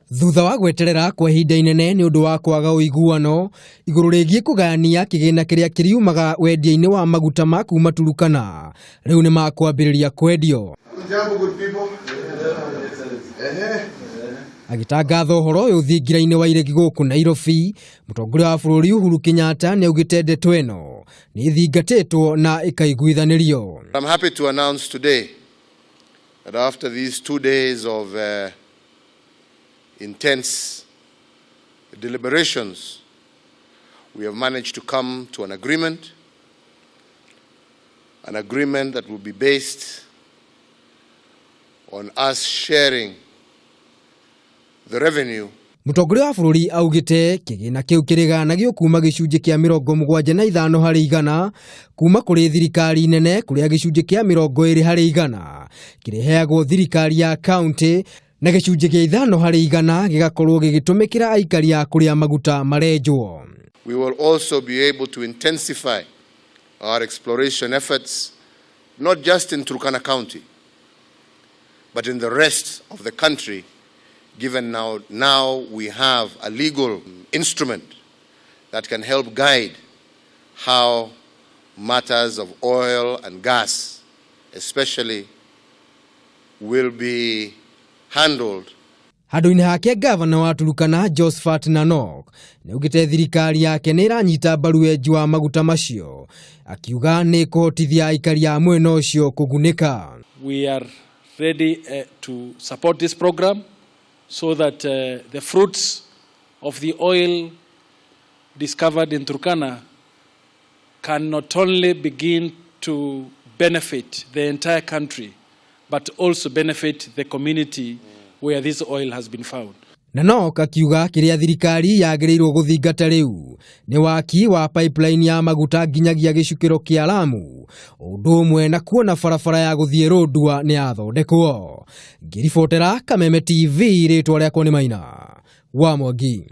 Thutha wa gweterera kwa ihinda inene ni undu wa kwaga uiguano iguru rigie kugania kigina kiria kiriumaga wendia-ini wa maguta ma kuma Turkana riu ni makwambiriria kwendio. Agitangatha uhoro uyu thingira-ini wa iregi guku Nairobi, mutongoria wa bururi Uhuru Kenyatta ni augite ndeto ino ni thingatitwo na ikaiguithanirio. I'm happy to announce today that after these 2 days of intense deliberations, we have managed to come to an agreement that will be based on us sharing the revenue. Mutongoria wa bururi augite kigina kiu kiriganagio kuma gicunji kia 75 harĩ 100 kuma kuri thirikari nene kuria gicunji kia 20 harĩ 100 kireheagwo thirikari ya county na gicunji kia 5 harĩ 100 gigakorwo gigitumikira aikari a kuria maguta marenjwo. We will also be able to intensify our exploration efforts not just in Turkana County but in the rest of the country, given now we have a legal instrument that can help guide how matters of oil and gas especially will be handled. Handu-ini hake gavana wa Turkana Josphat Nanok niugite thirikari yake ni iranyita mbaru wenji wa maguta macio, akiuga ni kuhotithia aikari a mwena ucio kugunika. We are ready to support this program so that the fruits of the oil discovered in Turkana can not only begin to benefit the entire country but also benefit the community where this oil has been found. Nanok akiuga kiria thirikari yagirirwo guthingata riu ni waki wa pipeline ya maguta nginyagia gicukiro kia Lamu, undu umwe na kuona barabara ya guthie Rondua ni athondekwo. Ngiribotera Kameme TV, ritwa riakwa ni Maina wa Mwangi.